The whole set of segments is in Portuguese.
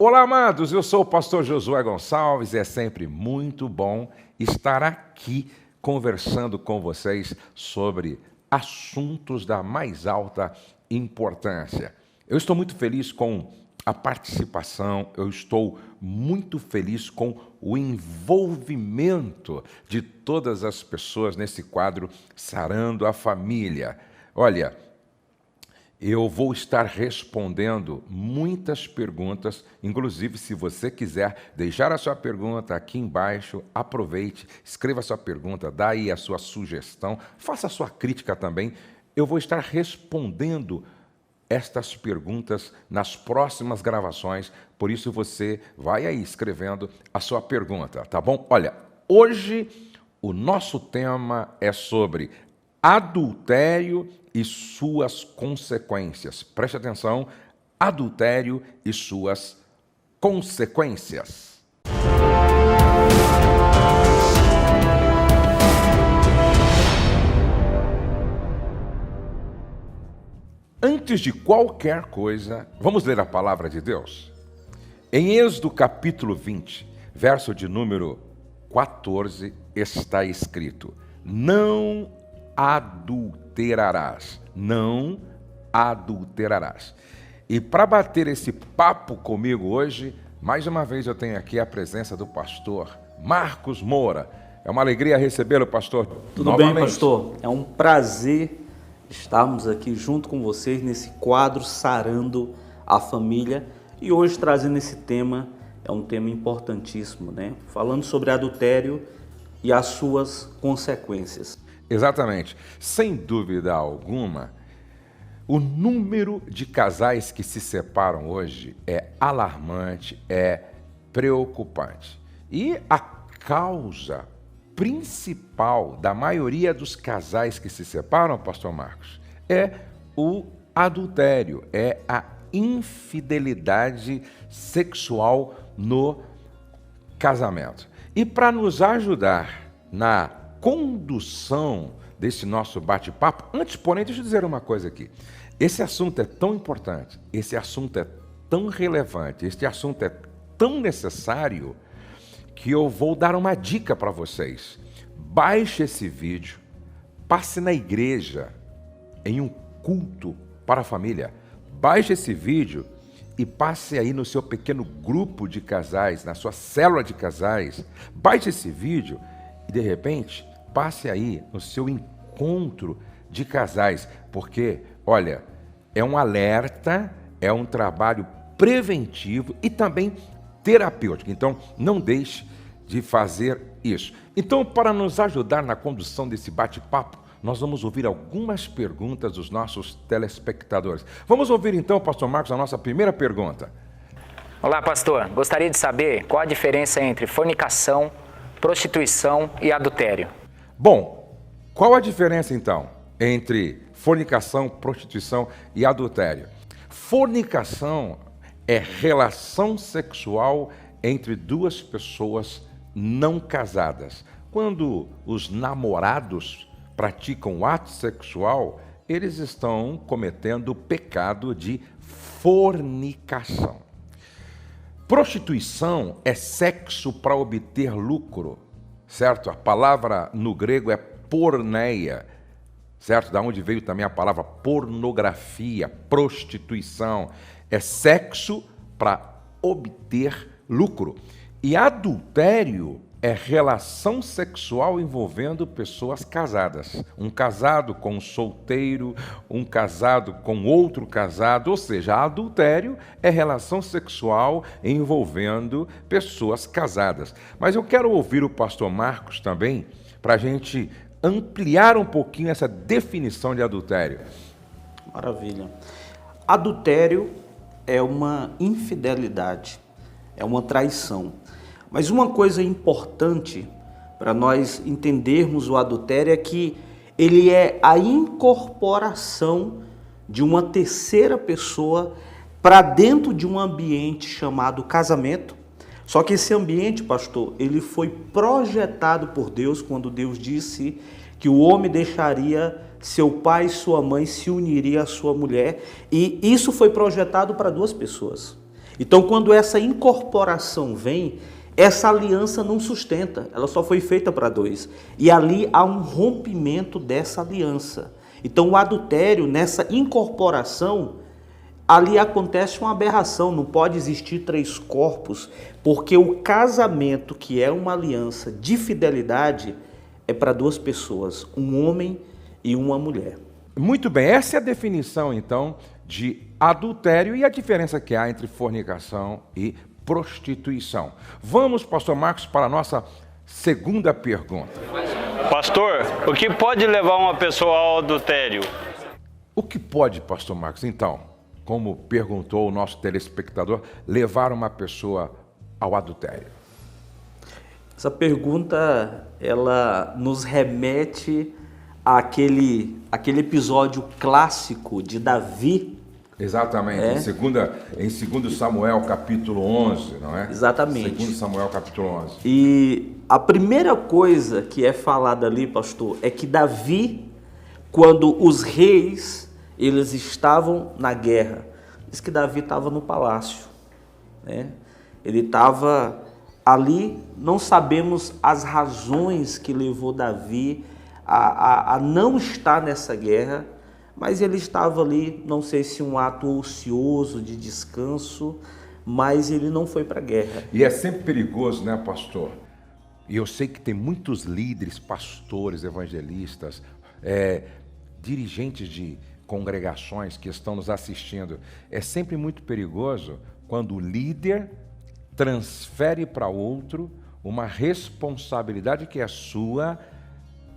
Olá, amados, eu sou o pastor Josué Gonçalves e é sempre muito bom estar aqui conversando com vocês sobre assuntos da mais alta importância. Eu estou muito feliz com a participação, eu estou muito feliz com o envolvimento de todas as pessoas nesse quadro Sarando a Família. Olha, eu vou estar respondendo muitas perguntas, inclusive se você quiser deixar a sua pergunta aqui embaixo, aproveite, escreva a sua pergunta, dá aí a sua sugestão, faça a sua crítica também. Eu vou estar respondendo estas perguntas nas próximas gravações, por isso você vai aí escrevendo a sua pergunta, tá bom? Olha, hoje o nosso tema é sobre adultério e suas consequências. Preste atenção, adultério e suas consequências. Antes de qualquer coisa, vamos ler a palavra de Deus? Em Êxodo capítulo 20, verso de número 14, está escrito: não adulterarás, não adulterarás. E para bater esse papo comigo hoje, mais uma vez eu tenho aqui a presença do pastor Marcos Moura. É uma alegria recebê-lo, pastor. Tudo bem, pastor? É um prazer estarmos aqui junto com vocês nesse quadro Sarando a Família. E hoje trazendo esse tema, é um tema importantíssimo, né? Falando sobre adultério e as suas consequências. Exatamente. Sem dúvida alguma, o número de casais que se separam hoje é alarmante, é preocupante. E a causa principal da maioria dos casais que se separam, pastor Marcos, é o adultério, é a infidelidade sexual no casamento. E para nos ajudar na condução desse nosso bate-papo, antes, porém, deixa eu dizer uma coisa aqui. Esse assunto é tão importante, esse assunto é tão relevante, este assunto é tão necessário, que eu vou dar uma dica para vocês. Baixe esse vídeo, passe na igreja, em um culto para a família. Baixe esse vídeo e passe aí no seu pequeno grupo de casais, na sua célula de casais. Baixe esse vídeo e, de repente, passe aí no seu encontro de casais, porque, olha, é um alerta, é um trabalho preventivo e também terapêutico. Então, não deixe de fazer isso. Então, para nos ajudar na condução desse bate-papo, nós vamos ouvir algumas perguntas dos nossos telespectadores. Vamos ouvir então, pastor Marcos, a nossa primeira pergunta. Olá, pastor. Gostaria de saber qual a diferença entre fornicação, prostituição e adultério. Bom, qual a diferença então entre fornicação, prostituição e adultério? Fornicação é relação sexual entre duas pessoas não casadas. Quando os namorados praticam o ato sexual, eles estão cometendo o pecado de fornicação. Prostituição é sexo para obter lucro, certo? A palavra no grego é porneia, certo? Da onde veio também a palavra pornografia, prostituição. É sexo para obter lucro. E adultério é relação sexual envolvendo pessoas casadas. Um casado com um solteiro, um casado com outro casado, ou seja, adultério é relação sexual envolvendo pessoas casadas. Mas eu quero ouvir o pastor Marcos também, para a gente ampliar um pouquinho essa definição de adultério. Maravilha. Adultério é uma infidelidade, é uma traição. Mas uma coisa importante para nós entendermos o adultério é que ele é a incorporação de uma terceira pessoa para dentro de um ambiente chamado casamento. Só que esse ambiente, pastor, ele foi projetado por Deus quando Deus disse que o homem deixaria seu pai e sua mãe, se uniria à sua mulher, e isso foi projetado para duas pessoas. Então, quando essa incorporação vem, essa aliança não sustenta, ela só foi feita para dois. E ali há um rompimento dessa aliança. Então, o adultério, nessa incorporação, ali acontece uma aberração, não pode existir três corpos, porque o casamento, que é uma aliança de fidelidade, é para duas pessoas, um homem e uma mulher. Muito bem, essa é a definição, então, de adultério e a diferença que há entre fornicação e prostituição. Vamos, pastor Marcos, para a nossa segunda pergunta. Pastor, o que pode levar uma pessoa ao adultério? O que pode, pastor Marcos, então, como perguntou o nosso telespectador, levar uma pessoa ao adultério? Essa pergunta, ela nos remete àquele episódio clássico de Davi. Exatamente, em 2 Samuel capítulo 11, não é? Exatamente. 2 Samuel capítulo 11. E a primeira coisa que é falada ali, pastor, é que Davi, quando os reis, eles estavam na guerra, diz que Davi estava no palácio, né? Ele estava ali, não sabemos as razões que levou Davi a não estar nessa guerra, mas ele estava ali, não sei se um ato ocioso de descanso, mas ele não foi para a guerra. E é sempre perigoso, né, pastor? E eu sei que tem muitos líderes, pastores, evangelistas, dirigentes de congregações que estão nos assistindo. É sempre muito perigoso quando o líder transfere para outro uma responsabilidade que é sua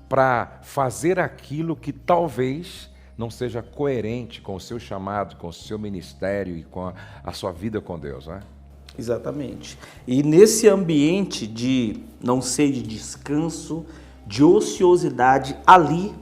para fazer aquilo que talvez não seja coerente com o seu chamado, com o seu ministério e com a sua vida com Deus, né? Exatamente. E nesse ambiente de, não sei, de descanso, de ociosidade, ali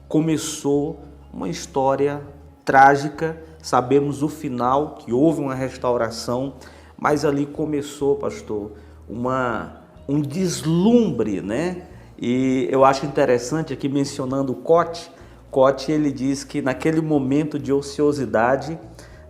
começou uma história trágica. Sabemos o final, que houve uma restauração, mas ali começou, pastor, um deslumbre, né? E eu acho interessante aqui, mencionando o Cote, ele diz que naquele momento de ociosidade,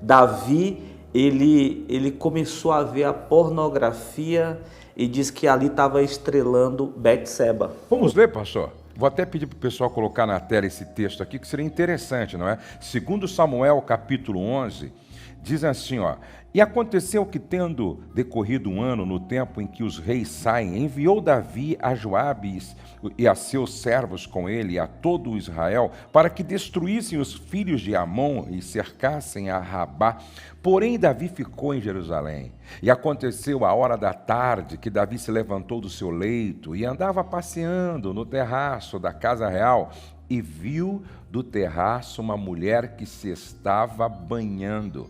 Davi, ele começou a ver a pornografia e diz que ali estava estrelando Betseba. Vamos ler, pastor? Vou até pedir para o pessoal colocar na tela esse texto aqui, que seria interessante, não é? 2 Samuel, capítulo 11, diz assim, ó: E aconteceu que, tendo decorrido um ano no tempo em que os reis saem, enviou Davi a Joabe e a seus servos com ele, e a todo Israel, para que destruíssem os filhos de Amon e cercassem a Rabá. Porém, Davi ficou em Jerusalém. E aconteceu a hora da tarde que Davi se levantou do seu leito e andava passeando no terraço da casa real, e viu do terraço uma mulher que se estava banhando.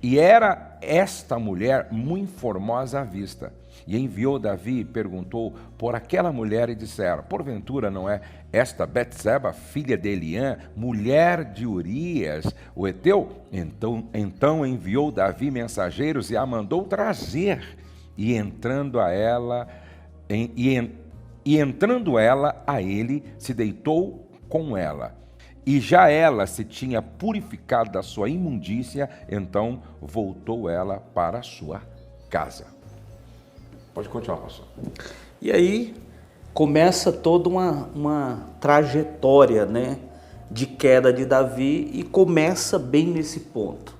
E era esta mulher muito formosa à vista. E enviou Davi e perguntou por aquela mulher, e disseram: porventura não é esta Betseba, filha de Eliã, mulher de Urias, o heteu? Então enviou Davi mensageiros e a mandou trazer. E entrando ela a ele, se deitou com ela. E já ela se tinha purificado da sua imundícia, então voltou ela para a sua casa. Pode continuar, pastor. E aí começa toda uma trajetória, né, de queda de Davi, e começa bem nesse ponto.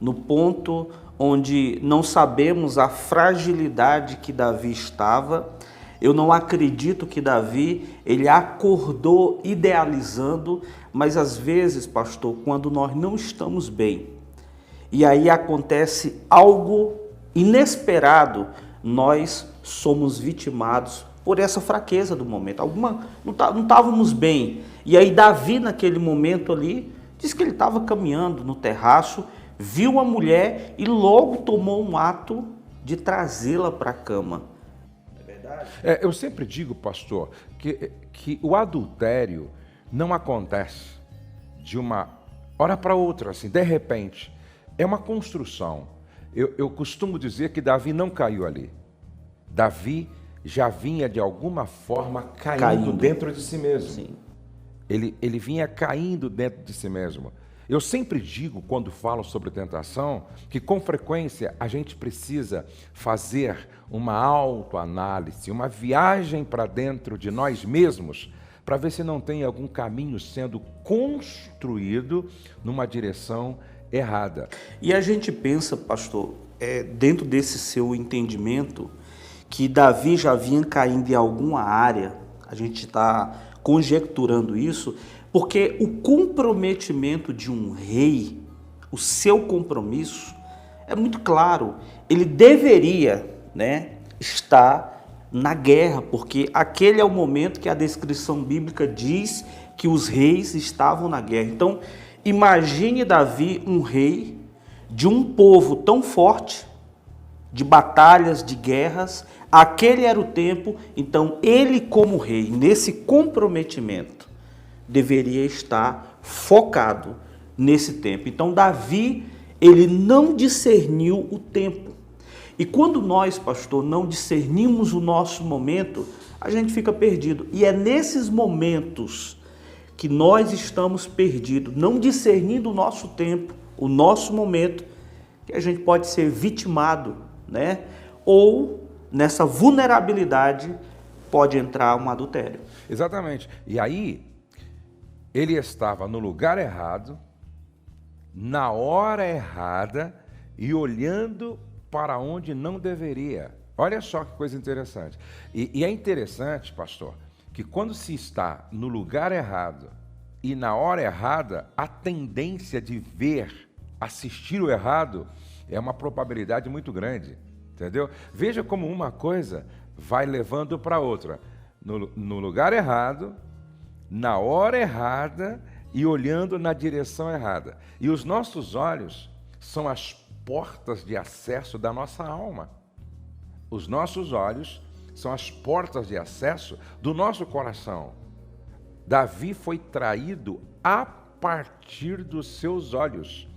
No ponto onde não sabemos a fragilidade que Davi estava. Eu não acredito que Davi, ele acordou idealizando, mas às vezes, pastor, quando nós não estamos bem, e aí acontece algo inesperado, nós somos vitimados por essa fraqueza do momento. Não estávamos bem. E aí Davi, naquele momento ali, diz que ele estava caminhando no terraço, viu a mulher e logo tomou um ato de trazê-la para a cama. Eu sempre digo, pastor, que o adultério não acontece de uma hora para outra, assim, de repente. É uma construção. Eu costumo dizer que Davi não caiu ali. Davi já vinha, de alguma forma, caindo dentro de si mesmo. Sim. Ele vinha caindo dentro de si mesmo. Eu sempre digo, quando falo sobre tentação, que com frequência a gente precisa fazer uma autoanálise, uma viagem para dentro de nós mesmos, para ver se não tem algum caminho sendo construído numa direção errada. E a gente pensa, pastor, dentro desse seu entendimento, que Davi já vinha caindo em alguma área, a gente está conjecturando isso, porque o comprometimento de um rei, o seu compromisso, é muito claro. Ele deveria, estar na guerra, porque aquele é o momento que a descrição bíblica diz que os reis estavam na guerra. Então, imagine Davi, um rei de um povo tão forte, de batalhas, de guerras. Aquele era o tempo, então ele como rei, nesse comprometimento, deveria estar focado nesse tempo. Então Davi, ele não discerniu o tempo. E quando nós, pastor, não discernimos o nosso momento, a gente fica perdido. E é nesses momentos que nós estamos perdidos, não discernindo o nosso tempo, o nosso momento, que a gente pode ser vitimado, ou nessa vulnerabilidade pode entrar um adultério. Exatamente. E aí, ele estava no lugar errado, na hora errada e olhando para onde não deveria. Olha só que coisa interessante. E é interessante, pastor, que quando se está no lugar errado e na hora errada, a tendência de ver, assistir o errado, é uma probabilidade muito grande. Entendeu? Veja como uma coisa vai levando para outra. No lugar errado, na hora errada e olhando na direção errada. E os nossos olhos são as portas de acesso da nossa alma. Os nossos olhos são as portas de acesso do nosso coração. Davi foi traído a partir dos seus olhos.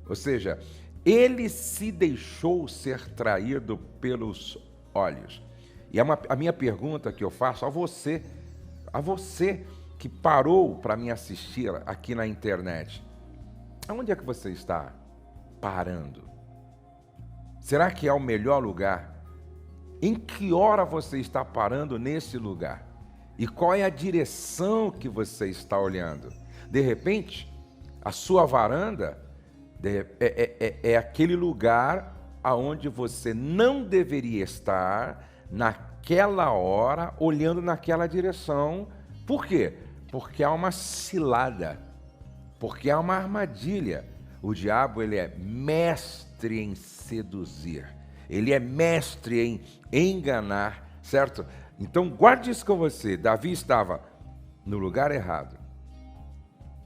Ou seja, ele se deixou ser traído pelos olhos. E a minha pergunta que eu faço a você que parou para me assistir aqui na internet, aonde é que você está parando? Será que é o melhor lugar? Em que hora você está parando nesse lugar? E qual é a direção que você está olhando? De repente, a sua varanda é aquele lugar aonde você não deveria estar naquela hora, olhando naquela direção. Por quê? Porque há uma cilada, porque há uma armadilha. O diabo, ele é mestre em seduzir, ele é mestre em enganar, certo? Então guarde isso com você. Davi estava no lugar errado.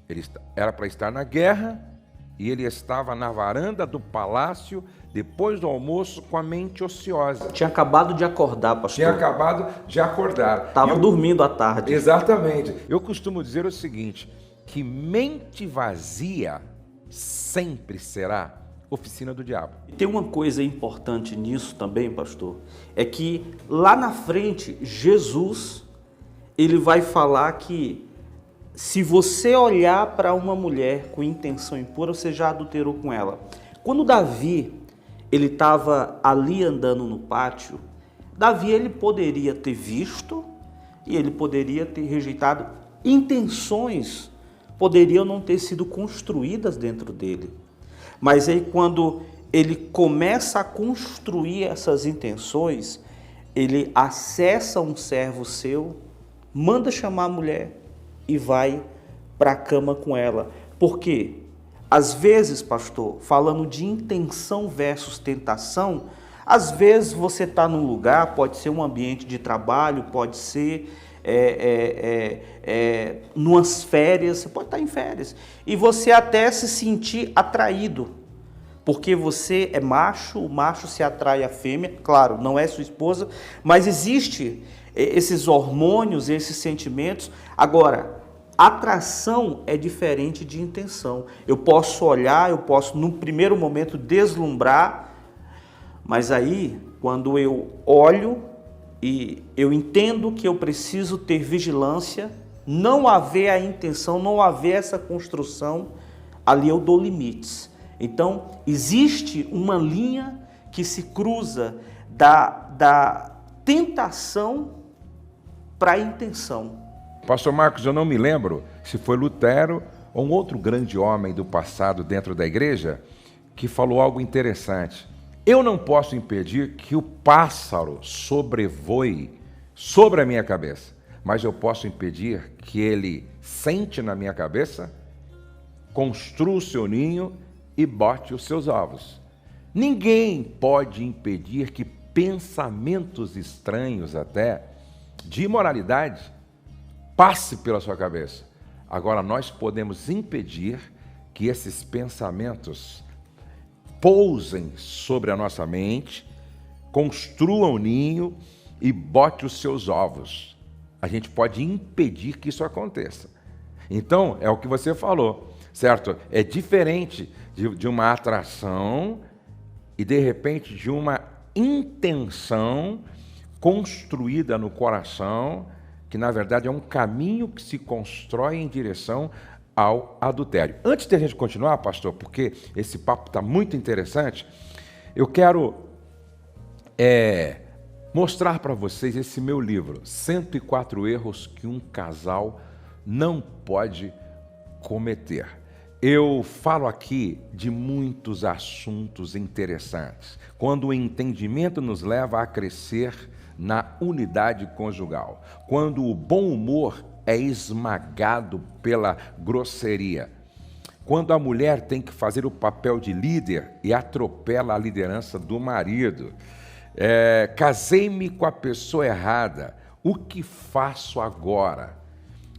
Ele era para estar na guerra e ele estava na varanda do palácio depois do almoço com a mente ociosa. Tinha acabado de acordar, pastor. Tinha acabado de acordar. Estava dormindo à tarde. Exatamente. Eu costumo dizer o seguinte, que mente vazia sempre será oficina do diabo. Tem uma coisa importante nisso também, pastor, é que lá na frente, Jesus, ele vai falar que se você olhar para uma mulher com intenção impura, você já adulterou com ela. Quando Davi, ele estava ali andando no pátio, Davi, ele poderia ter visto e ele poderia ter rejeitado. Intenções poderiam não ter sido construídas dentro dele. Mas aí quando ele começa a construir essas intenções, ele acessa um servo seu, manda chamar a mulher e vai para a cama com ela. Por quê? Às vezes, pastor, falando de intenção versus tentação, às vezes você está num lugar, pode ser um ambiente de trabalho, pode ser numas férias, você pode estar em férias, e você até se sentir atraído, porque você é macho, o macho se atrai à fêmea, claro, não é sua esposa, mas existe esses hormônios, esses sentimentos. Agora, atração é diferente de intenção. Eu posso olhar, eu posso, num primeiro momento, deslumbrar, mas aí, quando eu olho e eu entendo que eu preciso ter vigilância, não haver a intenção, não haver essa construção, ali eu dou limites. Então, existe uma linha que se cruza da tentação para a intenção. Pastor Marcos, eu não me lembro se foi Lutero ou um outro grande homem do passado dentro da igreja que falou algo interessante. Eu não posso impedir que o pássaro sobrevoe sobre a minha cabeça, mas eu posso impedir que ele sente na minha cabeça, construa o seu ninho e bote os seus ovos. Ninguém pode impedir que pensamentos estranhos até, de imoralidade, passe pela sua cabeça. Agora, nós podemos impedir que esses pensamentos pousem sobre a nossa mente, construam o ninho e bote os seus ovos. A gente pode impedir que isso aconteça. Então, é o que você falou, certo? É diferente de uma atração e, de repente, de uma intenção construída no coração, que, na verdade, é um caminho que se constrói em direção ao adultério. Antes de a gente continuar, pastor, porque esse papo está muito interessante, eu quero mostrar para vocês esse meu livro, 104 erros que um casal não pode cometer. Eu falo aqui de muitos assuntos interessantes, quando o entendimento nos leva a crescer na unidade conjugal, quando o bom humor é esmagado pela grosseria, quando a mulher tem que fazer o papel de líder e atropela a liderança do marido. Casei-me com a pessoa errada, o que faço agora?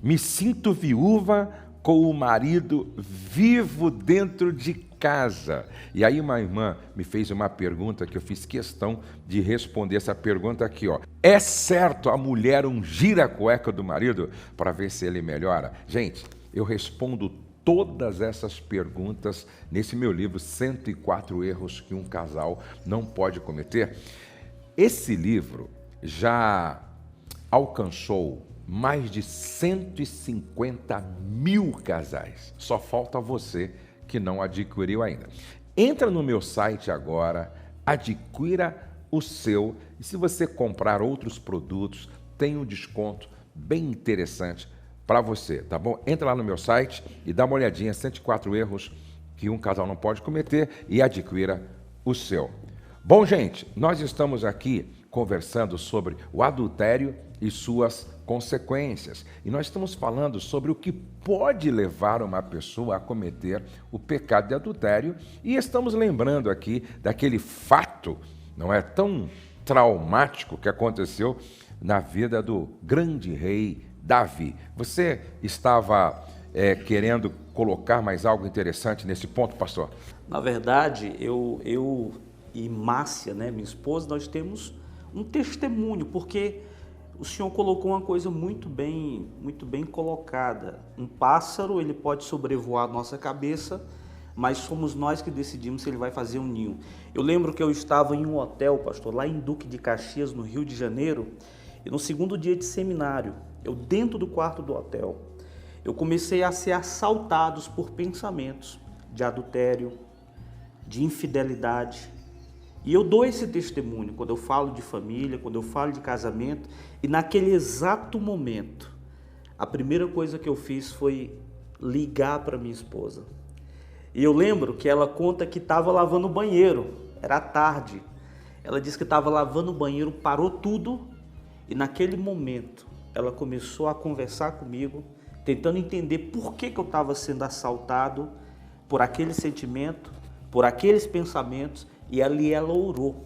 Me sinto viúva com o marido vivo dentro de casa. E aí uma irmã me fez uma pergunta que eu fiz questão de responder essa pergunta aqui, ó. É certo a mulher ungir a cueca do marido para ver se ele melhora? Gente, eu respondo todas essas perguntas nesse meu livro, 104 erros que um casal não pode cometer. Esse livro já alcançou mais de 150 mil casais. Só falta você que não adquiriu ainda. Entra no meu site agora, adquira o seu, e se você comprar outros produtos, tem um desconto bem interessante para você, tá bom? Entra lá no meu site e dá uma olhadinha, 104 erros que um casal não pode cometer, e adquira o seu. Bom, gente, nós estamos aqui conversando sobre o adultério e suas consequências. E nós estamos falando sobre o que pode levar uma pessoa a cometer o pecado de adultério, e estamos lembrando aqui daquele fato, não é, tão traumático que aconteceu na vida do grande rei Davi. Você estava querendo colocar mais algo interessante nesse ponto, pastor? Na verdade, eu e Márcia, né, minha esposa, nós temos um testemunho, porque o senhor colocou uma coisa muito bem colocada. Um pássaro, ele pode sobrevoar a nossa cabeça, mas somos nós que decidimos se ele vai fazer um ninho. Eu lembro que eu estava em um hotel, pastor, lá em Duque de Caxias, no Rio de Janeiro, e no segundo dia de seminário, eu dentro do quarto do hotel, eu comecei a ser assaltados por pensamentos de adultério, de infidelidade. E eu dou esse testemunho quando eu falo de família, quando eu falo de casamento, e naquele exato momento, a primeira coisa que eu fiz foi ligar para minha esposa. E eu lembro que ela conta que estava lavando o banheiro, era tarde. Ela disse que estava lavando o banheiro, parou tudo, e naquele momento ela começou a conversar comigo, tentando entender por que eu estava sendo assaltado por aquele sentimento, por aqueles pensamentos, e ali ela orou.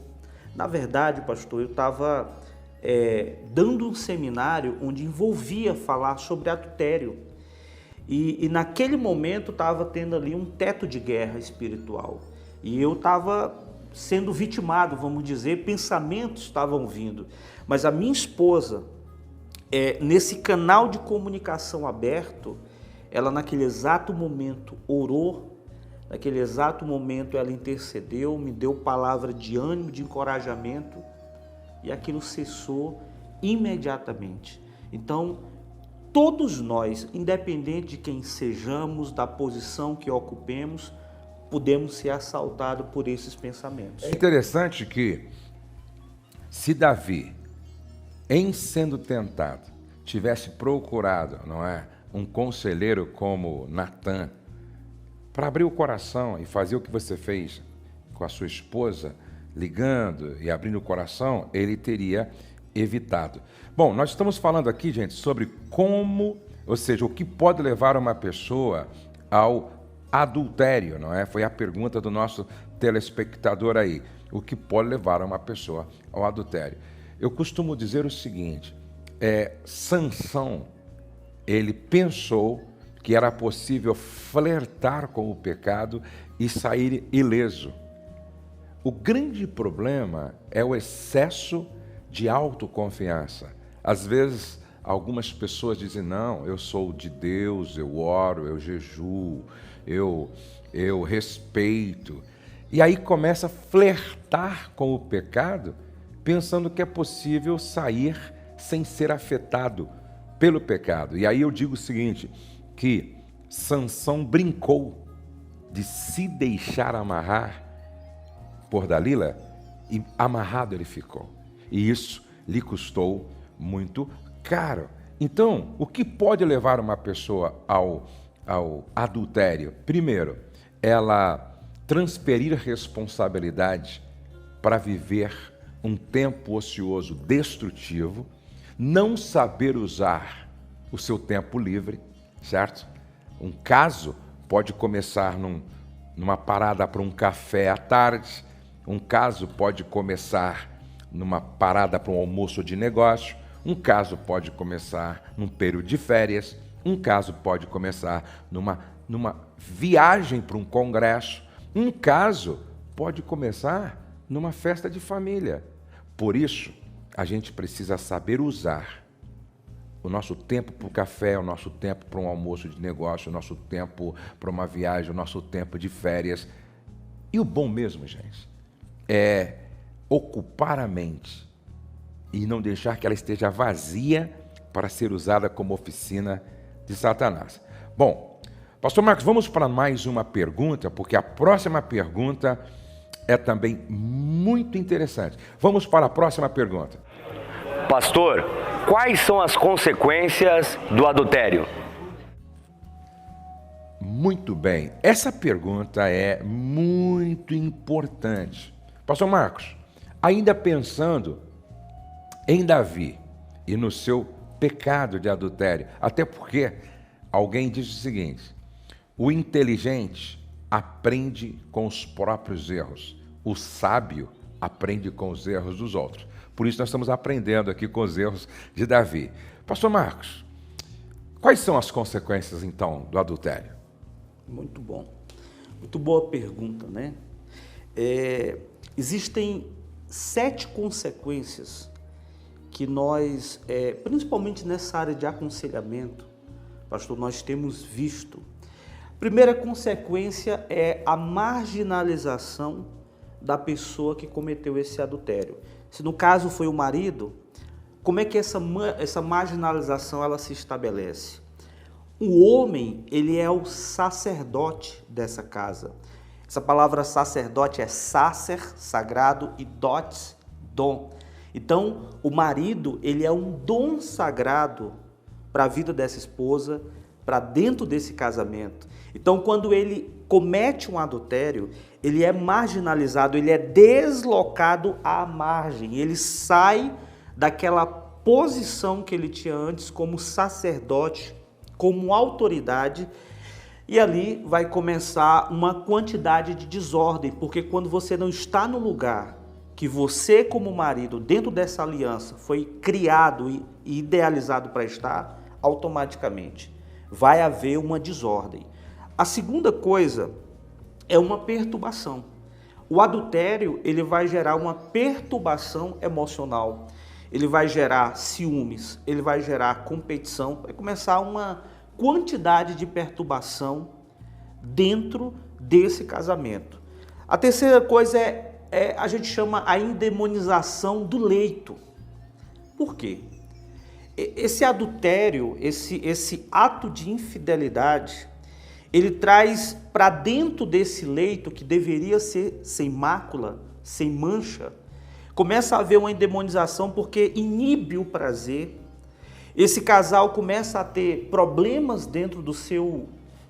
Na verdade, pastor, eu estava dando um seminário onde envolvia falar sobre adultério. E naquele momento estava tendo ali um teto de guerra espiritual. E eu estava sendo vitimado, vamos dizer, pensamentos estavam vindo. Mas a minha esposa, nesse canal de comunicação aberto, ela naquele exato momento orou. Naquele exato momento ela intercedeu, me deu palavra de ânimo, de encorajamento, e aquilo cessou imediatamente. Então, todos nós, independente de quem sejamos, da posição que ocupemos, podemos ser assaltados por esses pensamentos. É interessante que, se Davi, em sendo tentado, tivesse procurado, não é, um conselheiro como Natã, para abrir o coração e fazer o que você fez com a sua esposa, ligando e abrindo o coração, ele teria evitado. Bom, nós estamos falando aqui, gente, sobre como, ou seja, o que pode levar uma pessoa ao adultério, não é? Foi a pergunta do nosso telespectador aí. O que pode levar uma pessoa ao adultério? Eu costumo dizer o seguinte, Sansão, ele pensou que era possível flertar com o pecado e sair ileso. O grande problema é o excesso de autoconfiança. Às vezes, algumas pessoas dizem, não, eu sou de Deus, eu oro, eu jejuo, eu respeito. E aí começa a flertar com o pecado, pensando que é possível sair sem ser afetado pelo pecado. E aí eu digo o seguinte, que Sansão brincou de se deixar amarrar por Dalila e amarrado ele ficou. E isso lhe custou muito caro. Então, o que pode levar uma pessoa ao adultério? Primeiro, ela transferir responsabilidade para viver um tempo ocioso destrutivo, não saber usar o seu tempo livre, certo? Um caso pode começar numa parada para um café à tarde, um caso pode começar numa parada para um almoço de negócio, um caso pode começar num período de férias, um caso pode começar numa viagem para um congresso, um caso pode começar numa festa de família. Por isso, a gente precisa saber usar o nosso tempo para o café, o nosso tempo para um almoço de negócio, o nosso tempo para uma viagem, o nosso tempo de férias. E o bom mesmo, gente, é ocupar a mente e não deixar que ela esteja vazia para ser usada como oficina de Satanás. Bom, pastor Marcos, vamos para mais uma pergunta, porque a próxima pergunta é também muito interessante. Vamos para a próxima pergunta. Pastor, quais são as consequências do adultério? Muito bem, essa pergunta é muito importante. Pastor Marcos, ainda pensando em Davi e no seu pecado de adultério, até porque alguém diz o seguinte, o inteligente aprende com os próprios erros, o sábio aprende com os erros dos outros. Por isso nós estamos aprendendo aqui com os erros de Davi. Pastor Marcos, quais são as consequências então do adultério? Muito bom. Muito boa pergunta, né? Existem 7 consequências que nós, principalmente nessa área de aconselhamento, pastor, nós temos visto. A primeira consequência é a marginalização da pessoa que cometeu esse adultério. Se no caso foi o marido, como é que essa marginalização ela se estabelece? O homem, ele é o sacerdote dessa casa. Essa palavra sacerdote é sacer, sagrado, e dotes, dom. Então, o marido, ele é um dom sagrado para a vida dessa esposa, para dentro desse casamento. Então, quando ele comete um adultério, ele é marginalizado, ele é deslocado à margem, ele sai daquela posição que ele tinha antes como sacerdote, como autoridade, e ali vai começar uma quantidade de desordem, porque quando você não está no lugar que você como marido, dentro dessa aliança, foi criado e idealizado para estar, automaticamente vai haver uma desordem. A segunda coisa é uma perturbação. O adultério, ele vai gerar uma perturbação emocional, ele vai gerar ciúmes, ele vai gerar competição, vai começar uma quantidade de perturbação dentro desse casamento. A terceira coisa a gente chama a endemonização do leito. Por quê? Esse adultério, esse ato de infidelidade, ele traz para dentro desse leito que deveria ser sem mácula, sem mancha, começa a haver uma endemonização porque inibe o prazer. Esse casal começa a ter problemas dentro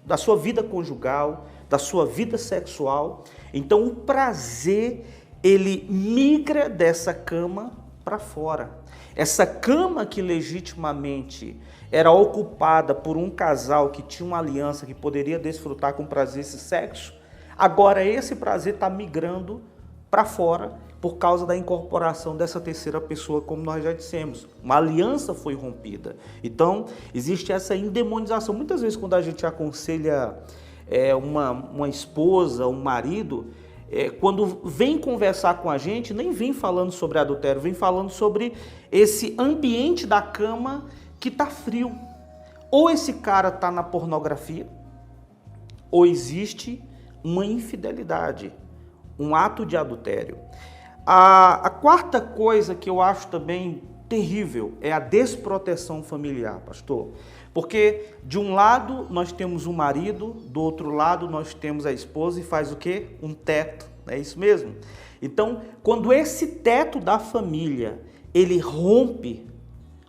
da sua vida conjugal, da sua vida sexual. Então o prazer, ele migra dessa cama para fora. Essa cama que legitimamente era ocupada por um casal que tinha uma aliança, que poderia desfrutar com prazer esse sexo, agora esse prazer está migrando para fora por causa da incorporação dessa terceira pessoa, como nós já dissemos. Uma aliança foi rompida. Então, existe essa endemonização. Muitas vezes, quando a gente aconselha uma esposa, um marido, quando vem conversar com a gente, nem vem falando sobre adultério, vem falando sobre esse ambiente da cama que está frio. Ou esse cara está na pornografia, ou existe uma infidelidade, um ato de adultério. A quarta coisa que eu acho também terrível é a desproteção familiar, pastor. Porque de um lado nós temos o marido, do outro lado nós temos a esposa e faz o quê? Um teto, não é isso mesmo? Então, quando esse teto da família, ele rompe,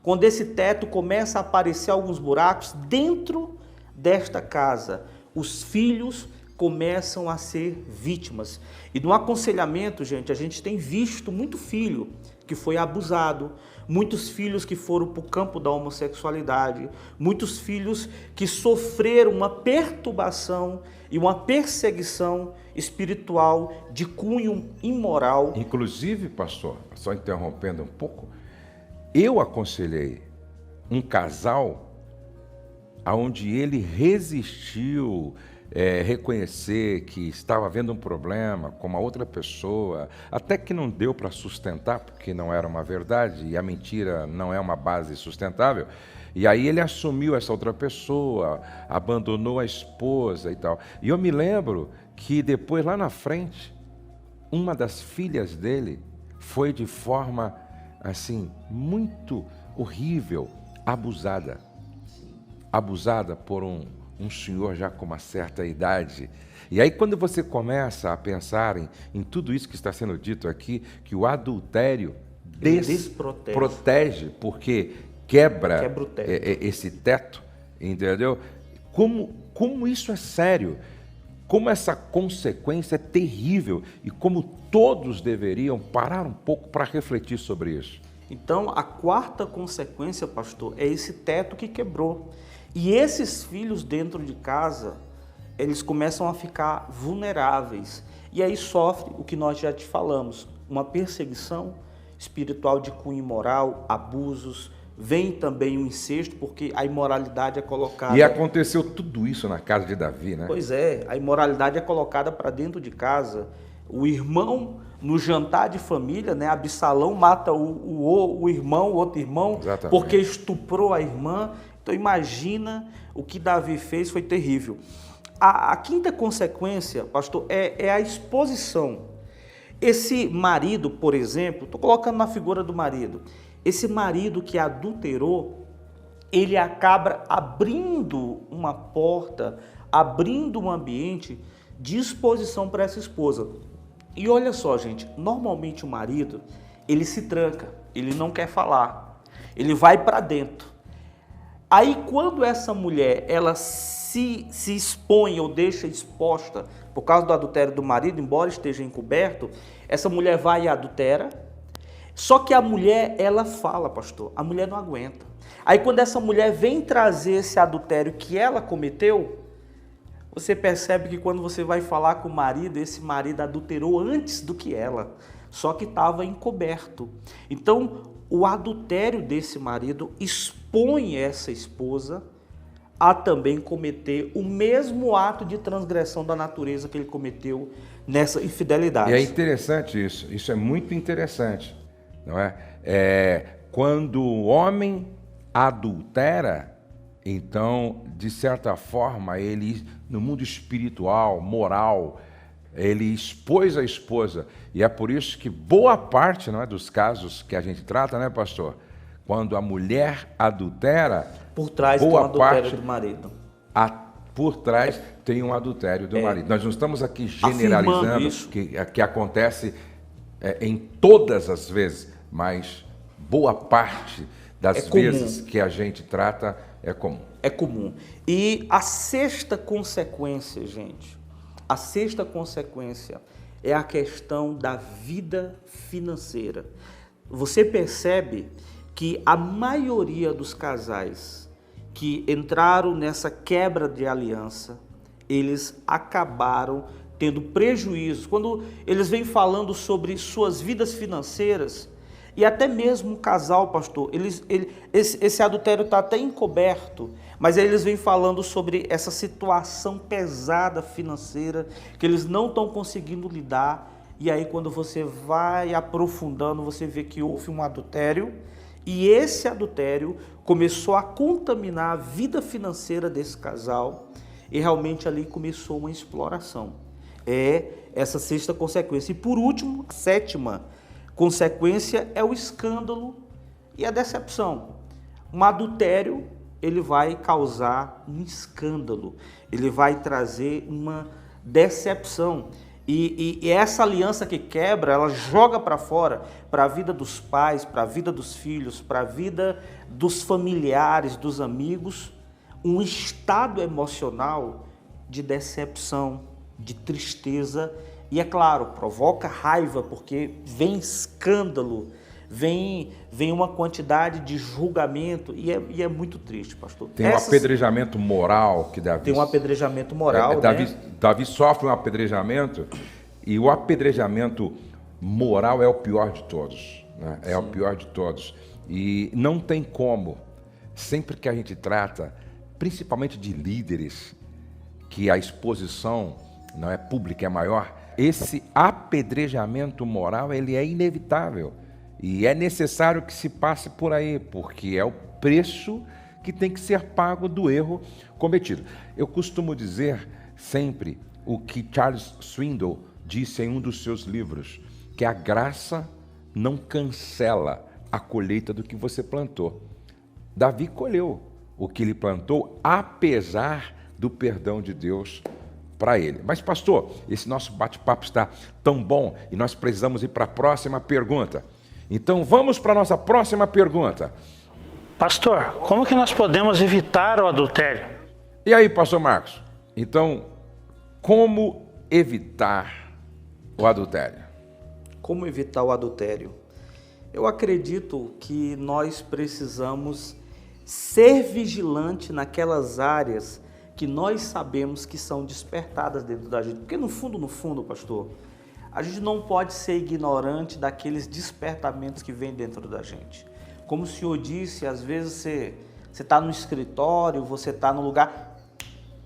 quando esse teto começa a aparecer alguns buracos dentro desta casa, os filhos começam a ser vítimas. E no aconselhamento, gente, a gente tem visto muito filho que foi abusado, muitos filhos que foram para o campo da homossexualidade, muitos filhos que sofreram uma perturbação e uma perseguição espiritual de cunho imoral. Inclusive, pastor, só interrompendo um pouco, eu aconselhei um casal onde ele resistiu reconhecer que estava havendo um problema com uma outra pessoa, até que não deu para sustentar, porque não era uma verdade, e a mentira não é uma base sustentável, e aí ele assumiu essa outra pessoa, abandonou a esposa e tal. E eu me lembro que depois, lá na frente, uma das filhas dele foi de forma, assim, muito horrível, abusada por um senhor já com uma certa idade. E aí quando você começa a pensar em tudo isso que está sendo dito aqui, que o adultério desprotege, porque quebra esse teto, entendeu? Como isso é sério, como essa consequência é terrível e como todos deveriam parar um pouco para refletir sobre isso. Então, a quarta consequência, pastor, é esse teto que quebrou. E esses filhos dentro de casa, eles começam a ficar vulneráveis. E aí sofre o que nós já te falamos, uma perseguição espiritual de cunho imoral, abusos, vem também o incesto, porque a imoralidade é colocada... E aconteceu tudo isso na casa de Davi, né? Pois é, a imoralidade é colocada para dentro de casa. O irmão, no jantar de família, né, Absalão mata o irmão, o outro irmão, exatamente, porque estuprou a irmã. Então imagina o que Davi fez, foi terrível. A quinta consequência, pastor, é a exposição. Esse marido, por exemplo, estou colocando na figura do marido, esse marido que adulterou, ele acaba abrindo uma porta, abrindo um ambiente de exposição para essa esposa. E olha só, gente, normalmente o marido, ele se tranca, ele não quer falar, ele vai para dentro. Aí quando essa mulher, ela se expõe ou deixa exposta por causa do adultério do marido, embora esteja encoberto, essa mulher vai e adultera. Só que a mulher, ela fala, pastor, a mulher não aguenta. Aí quando essa mulher vem trazer esse adultério que ela cometeu, você percebe que quando você vai falar com o marido, esse marido adulterou antes do que ela, só que estava encoberto. Então, o adultério desse marido expõe essa esposa a também cometer o mesmo ato de transgressão da natureza que ele cometeu nessa infidelidade. E é interessante isso é muito interessante, não é? Quando o homem adultera, então, de certa forma, ele, no mundo espiritual, moral, ele expôs a esposa. E é por isso que boa parte, não é, dos casos que a gente trata, né, pastor? quando a mulher adultera, Por trás tem um boa adultério parte do marido. por trás tem um adultério do marido. Nós não estamos aqui generalizando que acontece em todas as vezes, mas boa parte das vezes que a gente trata é comum. É comum. E a sexta consequência, gente, a sexta consequência é a questão da vida financeira. Você percebe que a maioria dos casais que entraram nessa quebra de aliança, eles acabaram tendo prejuízos. Quando eles vêm falando sobre suas vidas financeiras, e até mesmo o casal, pastor, esse adultério está até encoberto, mas eles vêm falando sobre essa situação pesada financeira, que eles não estão conseguindo lidar, e aí quando você vai aprofundando, você vê que houve um adultério, e esse adultério começou a contaminar a vida financeira desse casal, e realmente ali começou uma exploração. É essa sexta consequência. E por último, a sétima consequência é o escândalo e a decepção. Um adultério, ele vai causar um escândalo, ele vai trazer uma decepção. E essa aliança que quebra, ela joga para fora, para a vida dos pais, para a vida dos filhos, para a vida dos familiares, dos amigos, um estado emocional de decepção, de tristeza e, é claro, provoca raiva, porque vem escândalo, vem uma quantidade de julgamento e é muito triste, pastor. Tem um apedrejamento moral que Davi... Tem um apedrejamento moral, Davi sofre um apedrejamento e o apedrejamento moral é o pior de todos, né? É o pior de todos. E não tem como, sempre que a gente trata, principalmente de líderes, que a exposição não é pública, é maior, esse apedrejamento moral, ele é inevitável. E é necessário que se passe por aí, porque é o preço que tem que ser pago do erro cometido. Eu costumo dizer sempre o que Charles Swindoll disse em um dos seus livros, que a graça não cancela a colheita do que você plantou. Davi colheu o que ele plantou, apesar do perdão de Deus para ele. Mas, pastor, esse nosso bate-papo está tão bom e nós precisamos ir para a próxima pergunta. Então, vamos para a nossa próxima pergunta. Pastor, como que nós podemos evitar o adultério? E aí, pastor Marcos? Então, como evitar o adultério? Como evitar o adultério? Eu acredito que nós precisamos ser vigilante naquelas áreas que nós sabemos que são despertadas dentro da gente. Porque no fundo, pastor, a gente não pode ser ignorante daqueles despertamentos que vêm dentro da gente. Como o senhor disse, às vezes você está no escritório, você está no lugar,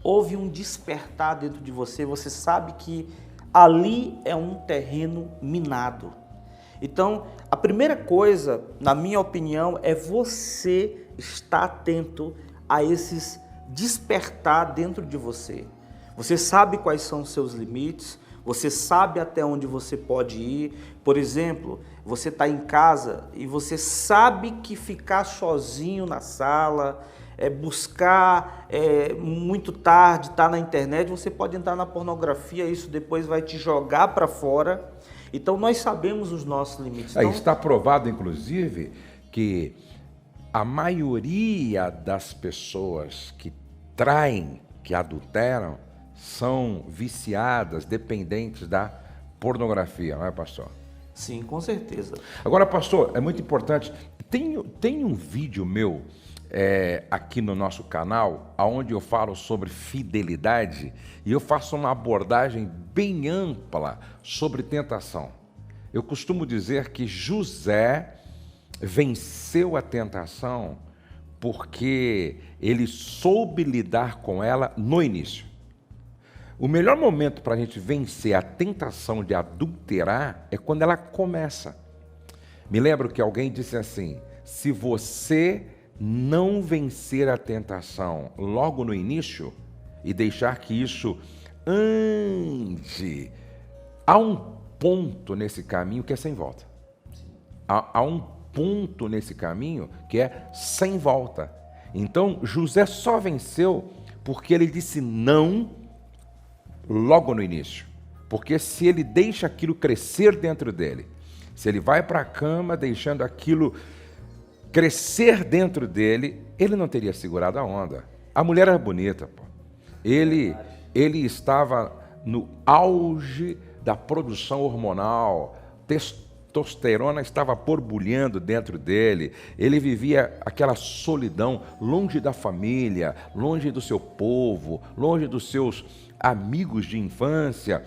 houve um despertar dentro de você, você sabe que ali é um terreno minado. Então, a primeira coisa, na minha opinião, é você estar atento a esses despertar dentro de você. Você sabe quais são os seus limites, você sabe até onde você pode ir. Por exemplo, você está em casa e você sabe que ficar sozinho na sala, buscar muito tarde, estar na internet, você pode entrar na pornografia, isso depois vai te jogar para fora. Então, nós sabemos os nossos limites. Então, está provado, inclusive, que a maioria das pessoas que traem, que adulteram, são viciadas, dependentes da pornografia, não é, pastor? Sim, com certeza. Agora, pastor, é muito importante, tem um vídeo meu aqui no nosso canal, onde eu falo sobre fidelidade, e eu faço uma abordagem bem ampla sobre tentação. Eu costumo dizer que José venceu a tentação porque ele soube lidar com ela no início. O melhor momento para a gente vencer a tentação de adulterar é quando ela começa. Me lembro que alguém disse assim: se você não vencer a tentação logo no início e deixar que isso ande, há um ponto nesse caminho que é sem volta. Há um ponto nesse caminho que é sem volta. Então, José só venceu porque ele disse não logo no início. Porque se ele deixa aquilo crescer dentro dele, se ele vai para a cama deixando aquilo crescer dentro dele, ele não teria segurado a onda. A mulher era bonita, pô. Ele estava no auge da produção hormonal, testosterona estava borbulhando dentro dele, ele vivia aquela solidão, longe da família, longe do seu povo, longe dos seus amigos de infância,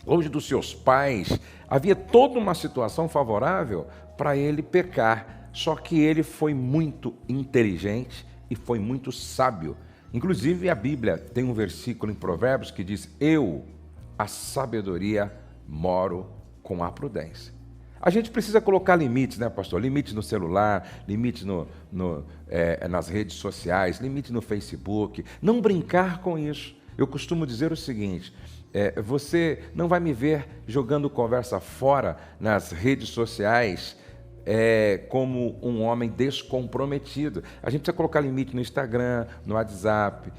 longe dos seus pais. Havia toda uma situação favorável para ele pecar, só que ele foi muito inteligente e foi muito sábio. Inclusive, a Bíblia tem um versículo em Provérbios que diz: eu, a sabedoria, moro com a prudência. A gente precisa colocar limites, né, pastor? Limites no celular, limites nas redes sociais, limite no Facebook. Não brincar com isso. Eu costumo dizer o seguinte: você não vai me ver jogando conversa fora nas redes sociais como um homem descomprometido. A gente precisa colocar limite no Instagram, no WhatsApp,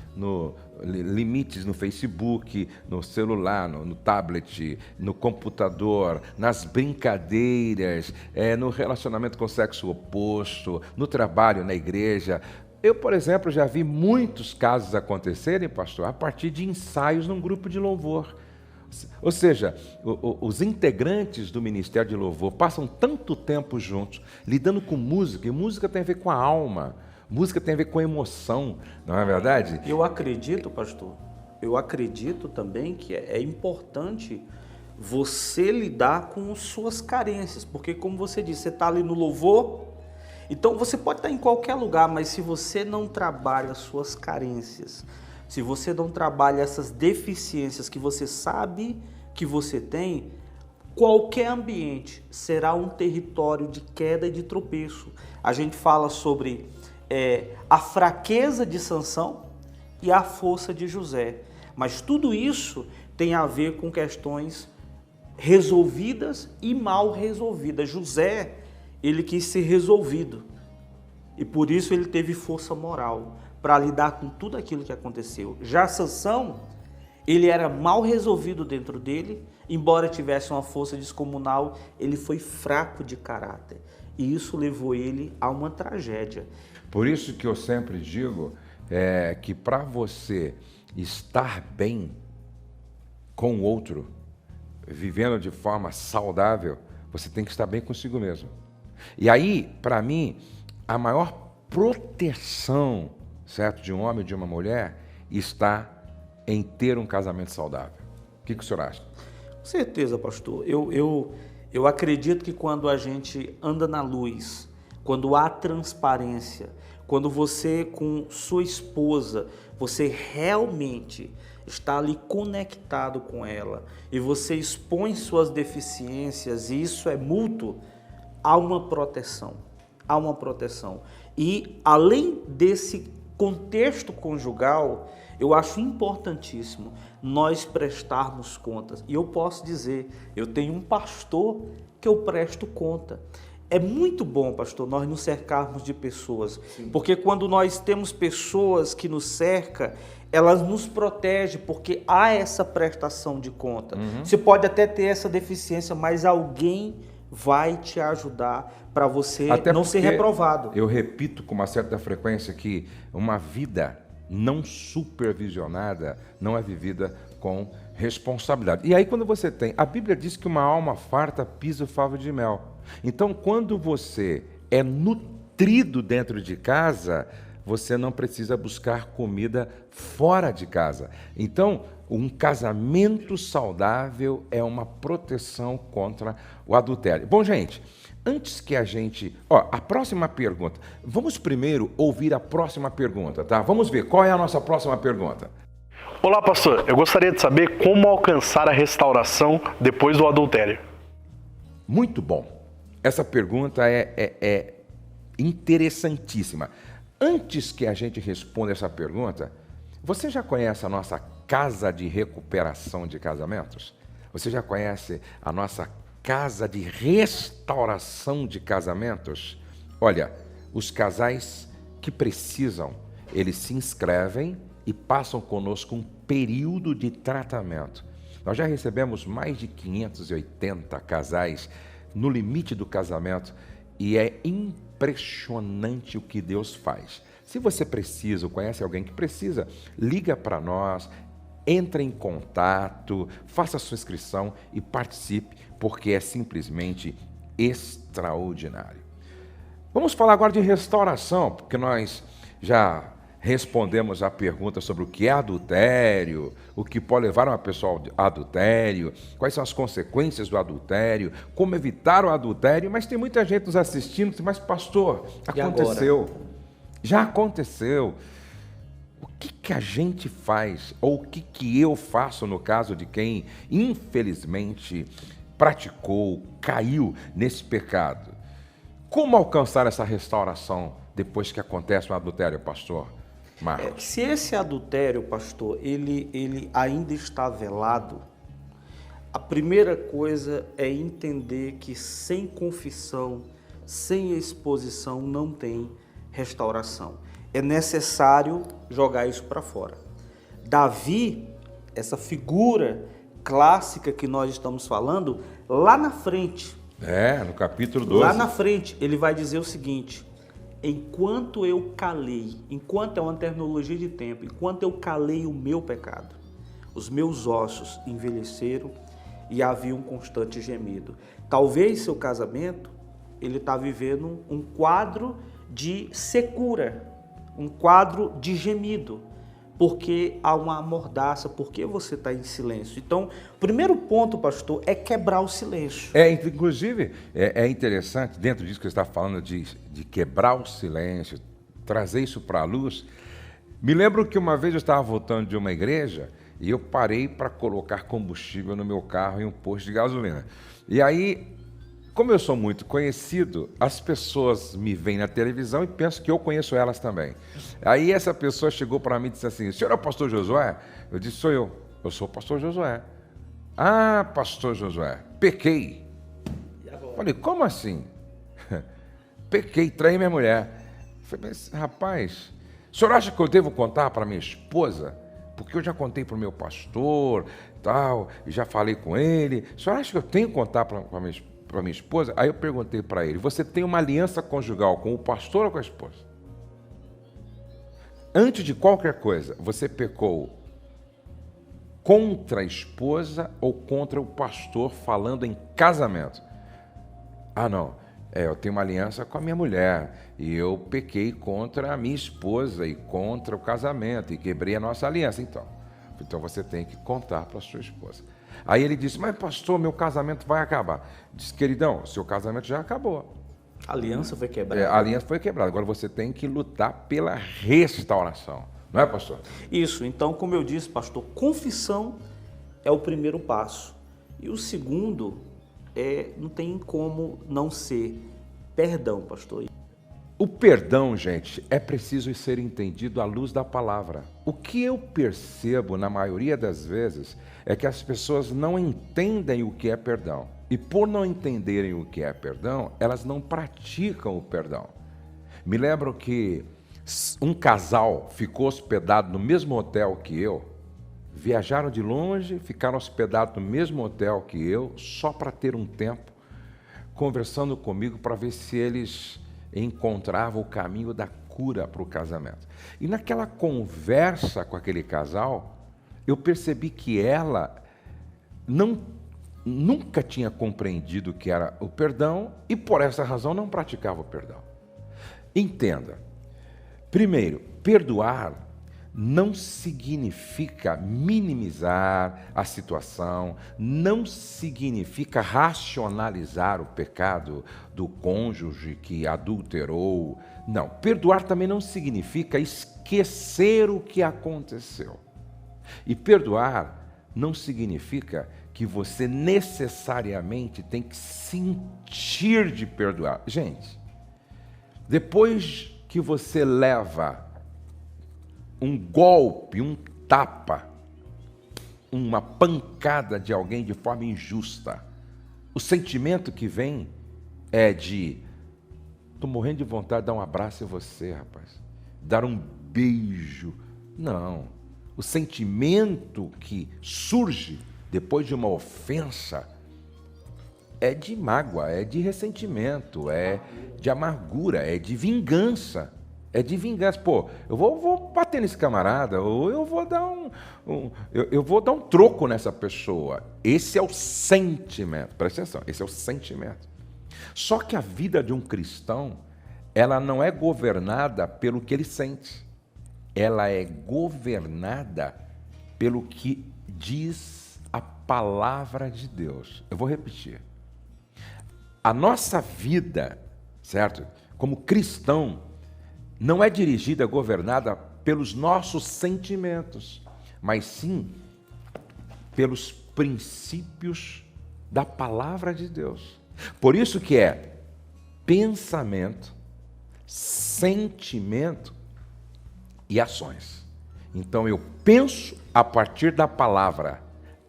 limites no Facebook, no celular, no tablet, no computador, nas brincadeiras, no relacionamento com o sexo oposto, no trabalho, na igreja. Eu, por exemplo, já vi muitos casos acontecerem, pastor, a partir de ensaios num grupo de louvor. Ou seja, os integrantes do Ministério de Louvor passam tanto tempo juntos, lidando com música, e música tem a ver com a alma, música tem a ver com a emoção, não é verdade? Eu acredito, pastor, também que é importante você lidar com suas carências, porque como você disse, você está ali no louvor, então você pode estar em qualquer lugar, mas se você não trabalha suas carências, se você não trabalha essas deficiências que você sabe que você tem, qualquer ambiente será um território de queda e de tropeço. A gente fala sobre a fraqueza de Sansão e a força de José. Mas tudo isso tem a ver com questões resolvidas e mal resolvidas. José, ele quis ser resolvido e por isso ele teve força moral para lidar com tudo aquilo que aconteceu. Já Sansão, ele era mal resolvido dentro dele, embora tivesse uma força descomunal, ele foi fraco de caráter. E isso levou ele a uma tragédia. Por isso que eu sempre digo que para você estar bem com o outro, vivendo de forma saudável, você tem que estar bem consigo mesmo. E aí, para mim, a maior proteção, certo, de um homem e de uma mulher está em ter um casamento saudável. O que o senhor acha? Com certeza, pastor. Eu acredito que quando a gente anda na luz, quando há transparência, quando você com sua esposa, você realmente está ali conectado com ela e você expõe suas deficiências, e isso é mútuo, há uma proteção. Há uma proteção. E além desse contexto conjugal, eu acho importantíssimo nós prestarmos contas. E eu posso dizer, eu tenho um pastor que eu presto conta. É muito bom, pastor, nós nos cercarmos de pessoas. Sim. Porque quando nós temos pessoas que nos cercam, elas nos protegem, porque há essa prestação de conta. Você pode até ter essa deficiência, mas alguém vai te ajudar para você até não ser reprovado. Eu repito com uma certa frequência que uma vida não supervisionada não é vivida com responsabilidade. E aí quando você tem... A Bíblia diz que uma alma farta pisa o favo de mel. Então quando você é nutrido dentro de casa, você não precisa buscar comida fora de casa. Então, um casamento saudável é uma proteção contra o adultério. Bom, gente, antes que a gente... a próxima pergunta. Vamos primeiro ouvir a próxima pergunta, tá? Vamos ver qual é a nossa próxima pergunta. Olá, pastor. Eu gostaria de saber como alcançar a restauração depois do adultério. Muito bom. Essa pergunta é interessantíssima. Antes que a gente responda essa pergunta, você já conhece a nossa Casa de Recuperação de Casamentos? Você já conhece a nossa casa de restauração de casamentos? Olha, os casais que precisam, eles se inscrevem e passam conosco um período de tratamento. Nós já recebemos mais de 580 casais no limite do casamento e é impressionante o que Deus faz. Se você precisa ou conhece alguém que precisa, liga para nós, entre em contato, faça a sua inscrição e participe, porque é simplesmente extraordinário. Vamos falar agora de restauração, porque nós já respondemos a pergunta sobre o que é adultério, o que pode levar uma pessoa ao adultério, quais são as consequências do adultério, como evitar o adultério, mas tem muita gente nos assistindo, mas pastor, aconteceu, já aconteceu. O que a gente faz, ou o que eu faço no caso de quem, infelizmente, praticou, caiu nesse pecado? Como alcançar essa restauração depois que acontece um adultério, pastor Marcos? Se esse adultério, pastor, ele ainda está velado, a primeira coisa é entender que sem confissão, sem exposição, não tem restauração. É necessário jogar isso para fora. Davi, essa figura clássica que nós estamos falando, lá na frente, no capítulo 12. Lá na frente, ele vai dizer o seguinte: enquanto eu calei, enquanto é uma terminologia de tempo, enquanto eu calei o meu pecado, os meus ossos envelheceram e havia um constante gemido. Talvez seu casamento, ele está vivendo um quadro de secura, um quadro de gemido, porque há uma amordaça, porque você está em silêncio. Então, o primeiro ponto, pastor, é quebrar o silêncio. Inclusive, é interessante, dentro disso que você está falando, de quebrar o silêncio, trazer isso para a luz. Me lembro que uma vez eu estava voltando de uma igreja e eu parei para colocar combustível no meu carro em um posto de gasolina. E aí, como eu sou muito conhecido, as pessoas me veem na televisão e pensam que eu conheço elas também. Aí essa pessoa chegou para mim e disse assim: o senhor é o pastor Josué? Eu disse: sou eu sou o pastor Josué. Ah, pastor Josué, pequei. Falei: como assim? Pequei, traí minha mulher. Falei: mas rapaz, o senhor acha que eu devo contar para minha esposa? Porque eu já contei para o meu pastor, tal, e já falei com ele. O senhor acha que eu tenho que contar para minha esposa? Aí eu perguntei para ele: você tem uma aliança conjugal com o pastor ou com a esposa? Antes de qualquer coisa, você pecou contra a esposa ou contra o pastor falando em casamento? Ah, não, eu tenho uma aliança com a minha mulher e eu pequei contra a minha esposa e contra o casamento e quebrei a nossa aliança. Então você tem que contar para a sua esposa. Aí ele disse: mas pastor, meu casamento vai acabar. Disse: queridão, seu casamento já acabou. A aliança foi quebrada. A aliança foi quebrada. Agora você tem que lutar pela restauração. Não é, pastor? Isso. Então, como eu disse, pastor, confissão é o primeiro passo. E o segundo não tem como não ser perdão, pastor. O perdão, gente, é preciso ser entendido à luz da palavra. O que eu percebo, na maioria das vezes, é que as pessoas não entendem o que é perdão. E por não entenderem o que é perdão, elas não praticam o perdão. Me lembro que um casal ficou hospedado no mesmo hotel que eu, viajaram de longe, ficaram hospedados no mesmo hotel que eu, só para ter um tempo, conversando comigo para ver se eles encontravam o caminho da cura para o casamento. E naquela conversa com aquele casal, eu percebi que ela nunca tinha compreendido o que era o perdão e, por essa razão, não praticava o perdão. Entenda. Primeiro, perdoar não significa minimizar a situação, não significa racionalizar o pecado do cônjuge que adulterou. Não, perdoar também não significa esquecer o que aconteceu. E perdoar não significa que você necessariamente tem que sentir de perdoar. Gente, depois que você leva um golpe, um tapa, uma pancada de alguém de forma injusta, O sentimento que vem é de: tô morrendo de vontade de dar um abraço em você, rapaz. Dar um beijo. Não. O sentimento que surge depois de uma ofensa é de mágoa, é de ressentimento, é de amargura, é de vingança. É de vingança. Pô, eu vou bater nesse camarada, ou eu vou dar eu vou dar um troco nessa pessoa. Esse é o sentimento. Presta atenção, esse é o sentimento. Só que a vida de um cristão, ela não é governada pelo que ele sente. Ela é governada pelo que diz a palavra de Deus. Eu vou repetir. A nossa vida, certo? Como cristão, não é dirigida, governada pelos nossos sentimentos, mas sim pelos princípios da palavra de Deus. Por isso que é pensamento, sentimento e ações. Então eu penso a partir da palavra,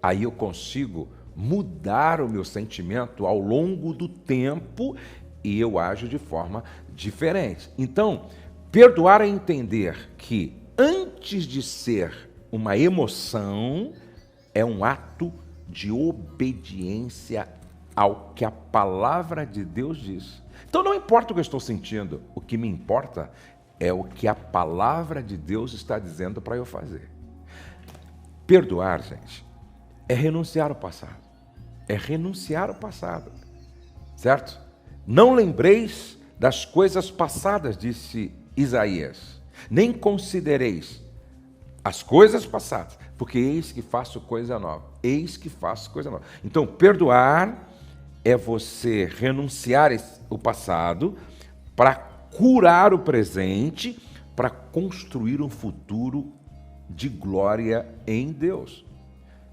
aí eu consigo mudar o meu sentimento ao longo do tempo e eu ajo de forma diferente. Então, perdoar é entender que antes de ser uma emoção, é um ato de obediência ao que a palavra de Deus diz. Então não importa o que eu estou sentindo, o que me importa é o que a palavra de Deus está dizendo para eu fazer. Perdoar, gente, é renunciar ao passado. É renunciar ao passado, certo? Não lembreis das coisas passadas, disse Isaías. Nem considereis as coisas passadas, porque eis que faço coisa nova. Eis que faço coisa nova. Então, perdoar é você renunciar o passado para curar o presente, para construir um futuro de glória em Deus.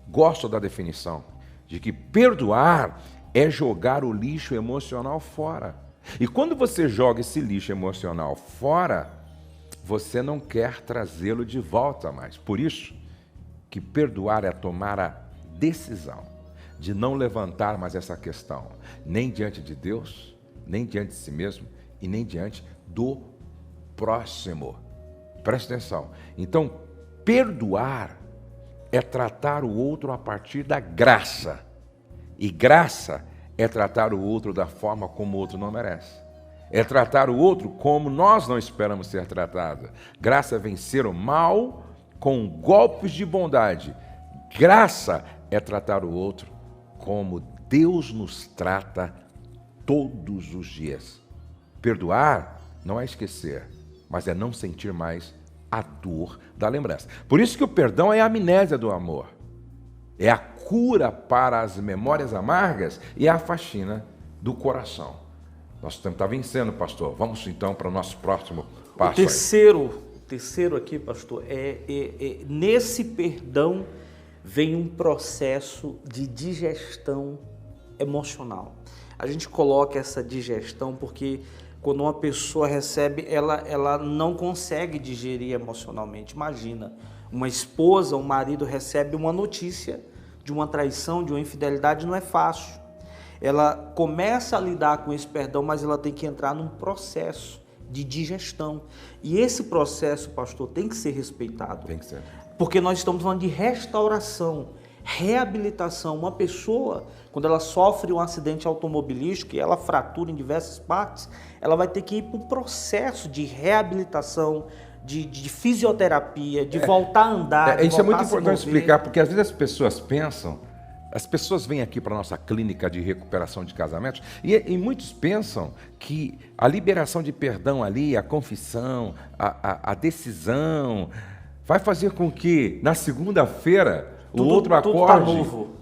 Gosto da definição de que perdoar é jogar o lixo emocional fora. E quando você joga esse lixo emocional fora, você não quer trazê-lo de volta mais. Por isso que perdoar é tomar a decisão de não levantar mais essa questão, nem diante de Deus, nem diante de si mesmo e nem diante do próximo. Preste atenção. Então, perdoar é tratar o outro a partir da graça. E graça é tratar o outro da forma como o outro não merece. É tratar o outro como nós não esperamos ser tratado. Graça é vencer o mal com golpes de bondade. Graça é tratar o outro como Deus nos trata todos os dias. Perdoar não é esquecer, mas é não sentir mais a dor da lembrança. Por isso que o perdão é a amnésia do amor. É a cura para as memórias amargas e a faxina do coração. Nosso tempo está vencendo, pastor. Vamos então para o nosso próximo passo. O terceiro aqui, pastor, nesse perdão vem um processo de digestão emocional. A gente coloca essa digestão porque quando uma pessoa recebe, ela não consegue digerir emocionalmente. Imagina, uma esposa, um marido recebe uma notícia de uma traição, de uma infidelidade, não é fácil. Ela começa a lidar com esse perdão, mas ela tem que entrar num processo de digestão. E esse processo, pastor, tem que ser respeitado. Tem que ser. Porque nós estamos falando de restauração, reabilitação. Uma pessoa, quando ela sofre um acidente automobilístico e ela fratura em diversas partes, ela vai ter que ir para um processo de reabilitação, de fisioterapia, de voltar a andar. Isso é muito importante explicar, porque às vezes as pessoas vêm aqui para a nossa clínica de recuperação de casamentos e muitos pensam que a liberação de perdão ali, a confissão, a decisão, vai fazer com que na segunda-feira o outro acorde,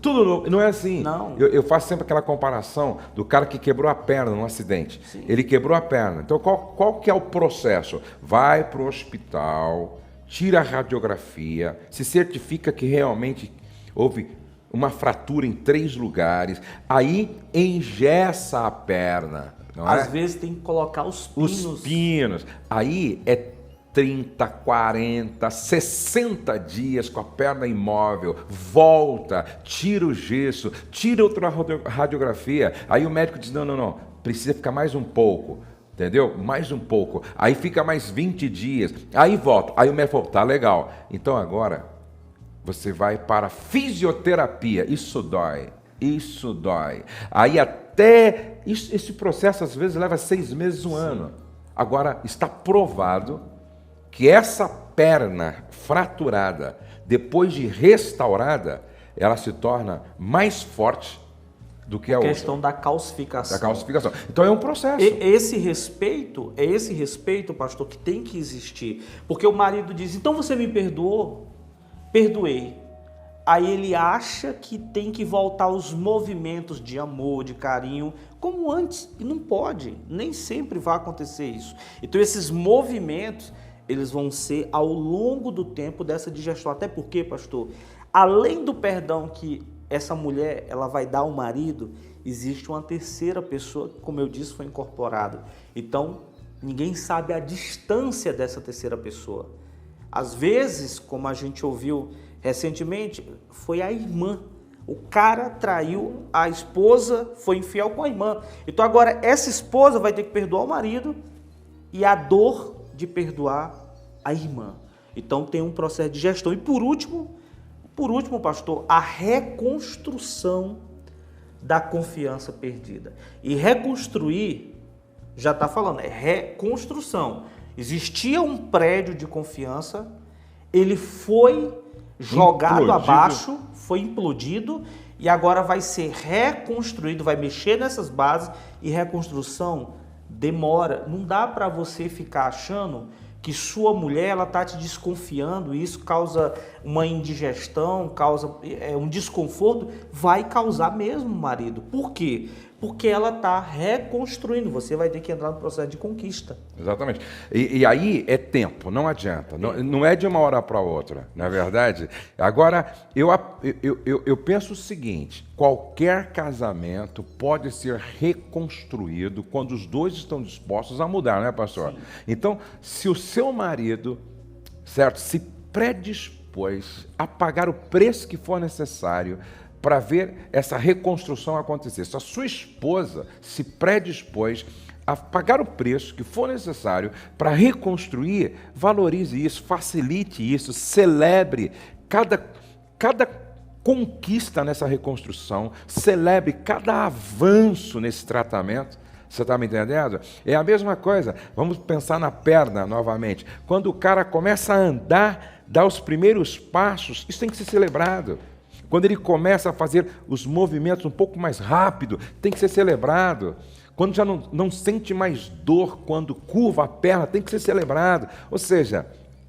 tudo novo. Não é assim. Não. Eu faço sempre aquela comparação do cara que quebrou a perna num acidente. Sim. Ele quebrou a perna. Então, qual que é o processo? Vai para o hospital, tira a radiografia, se certifica que realmente houve uma fratura em 3 lugares, aí engessa a perna. Não Às é? vezes tem que colocar os pinos. Os pinos. Aí é 30, 40, 60 dias com a perna imóvel, volta, tira o gesso, tira outra radiografia. Aí o médico diz: não, precisa ficar mais um pouco, entendeu? Mais um pouco. Aí fica mais 20 dias, aí volta. Aí o médico falou: tá legal. Então agora você vai para a fisioterapia. Isso dói. Aí até esse processo às vezes leva 6 meses, um ano. Agora está provado que essa perna fraturada, depois de restaurada, ela se torna mais forte do que a outra. Questão da calcificação. Então é um processo. Esse respeito, pastor, que tem que existir. Porque o marido diz: então você me perdoou? Perdoei. Aí ele acha que tem que voltar aos movimentos de amor, de carinho, como antes. E não pode, nem sempre vai acontecer isso. Então esses movimentos, eles vão ser ao longo do tempo dessa digestão. Até porque, pastor, além do perdão que essa mulher ela vai dar ao marido, existe uma terceira pessoa que, como eu disse, foi incorporada. Então, ninguém sabe a distância dessa terceira pessoa. Às vezes, como a gente ouviu recentemente, foi a irmã. O cara traiu a esposa, foi infiel com a irmã. Então agora essa esposa vai ter que perdoar o marido e a dor de perdoar a irmã. Então tem um processo de gestão. E por último, pastor, a reconstrução da confiança perdida. E reconstruir, já está falando, é reconstrução. Existia um prédio de confiança, ele foi jogado abaixo, foi implodido e agora vai ser reconstruído, vai mexer nessas bases. E reconstrução demora. Não dá para você ficar achando que sua mulher ela tá te desconfiando, e isso causa uma indigestão, causa um desconforto, vai causar mesmo, marido. Por quê? Porque ela está reconstruindo, você vai ter que entrar no processo de conquista. Exatamente. E aí é tempo, não adianta, não é de uma hora para outra, não é verdade? Agora, eu penso o seguinte: qualquer casamento pode ser reconstruído quando os dois estão dispostos a mudar, não é, pastor? Sim. Então, se o seu marido, certo, se predispôs a pagar o preço que for necessário para ver essa reconstrução acontecer, se a sua esposa se predispôs a pagar o preço que for necessário para reconstruir, valorize isso, facilite isso, celebre cada conquista nessa reconstrução, celebre cada avanço nesse tratamento. Você está me entendendo? É a mesma coisa. Vamos pensar na perna novamente. Quando o cara começa a andar, dar os primeiros passos, isso tem que ser celebrado. Quando ele começa a fazer os movimentos um pouco mais rápido, tem que ser celebrado. Quando já não sente mais dor, quando curva a perna, tem que ser celebrado. Ou seja,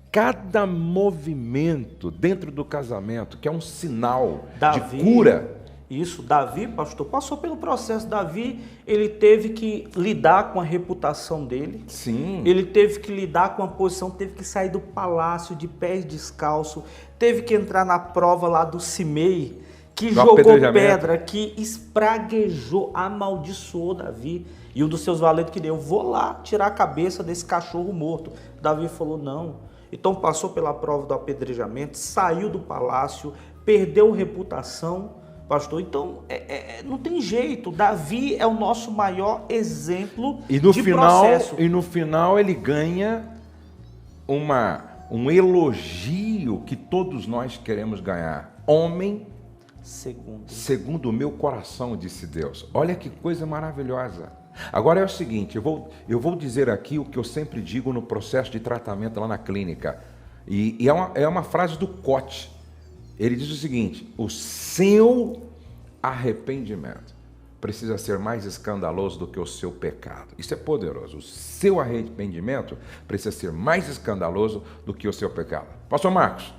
cada movimento dentro do casamento, que é um sinal de cura. Isso, Davi, pastor, passou pelo processo. Davi, ele teve que lidar com a reputação dele. Sim. Ele teve que lidar com a posição, teve que sair do palácio de pés descalço, teve que entrar na prova lá do Simei, que jogou pedra, que espraguejou, amaldiçoou Davi. E um dos seus valentes que deu: eu vou lá tirar a cabeça desse cachorro morto. Davi falou: não. Então passou pela prova do apedrejamento, saiu do palácio, perdeu reputação. Pastor, então não tem jeito. Davi é o nosso maior exemplo processo. E no final ele ganha um elogio que todos nós queremos ganhar. Homem segundo o meu coração, disse Deus. Olha que coisa maravilhosa. Agora é o seguinte, eu vou dizer aqui o que eu sempre digo no processo de tratamento lá na clínica. E é uma frase do Cote. Ele diz o seguinte: o seu arrependimento precisa ser mais escandaloso do que o seu pecado. Isso é poderoso. O seu arrependimento precisa ser mais escandaloso do que o seu pecado. Pastor Marcos,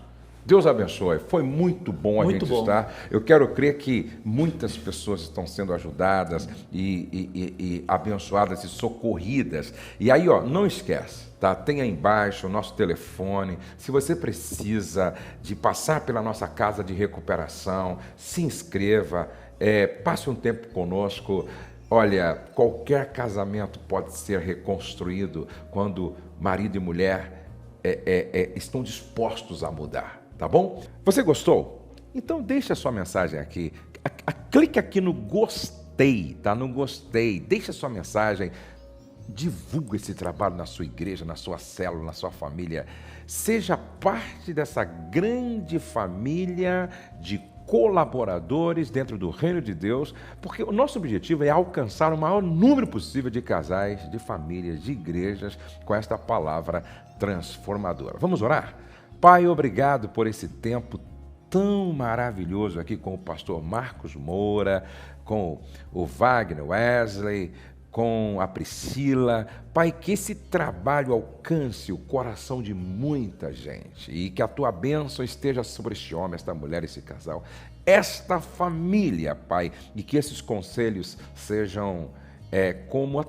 Deus abençoe. Foi muito bom a gente estar. Eu quero crer que muitas pessoas estão sendo ajudadas e abençoadas e socorridas. E aí, não esquece. Tá? Tem aí embaixo o nosso telefone. Se você precisa de passar pela nossa casa de recuperação, se inscreva, passe um tempo conosco. Olha, qualquer casamento pode ser reconstruído quando marido e mulher estão dispostos a mudar, tá bom? Você gostou? Então deixa a sua mensagem aqui. Clique aqui no gostei, tá? No gostei. Deixa a sua mensagem. Divulga esse trabalho na sua igreja, na sua célula, na sua família. Seja parte dessa grande família de colaboradores dentro do reino de Deus, porque o nosso objetivo é alcançar o maior número possível de casais, de famílias, de igrejas com esta palavra transformadora. Vamos orar? Pai, obrigado por esse tempo tão maravilhoso aqui com o pastor Marcos Moura, com o Wagner Wesley, com a Priscila. Pai, que esse trabalho alcance o coração de muita gente e que a tua bênção esteja sobre este homem, esta mulher, esse casal, esta família, Pai, e que esses conselhos sejam como a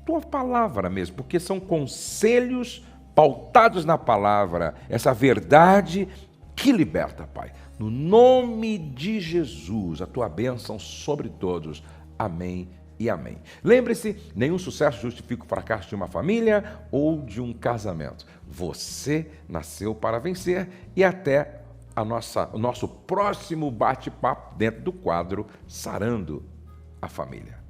tua palavra mesmo, porque são conselhos pautados na palavra, essa verdade que liberta, Pai. No nome de Jesus, a tua bênção sobre todos. Amém e amém. Lembre-se, nenhum sucesso justifica o fracasso de uma família ou de um casamento. Você nasceu para vencer e até o nosso próximo bate-papo dentro do quadro Sarando a Família.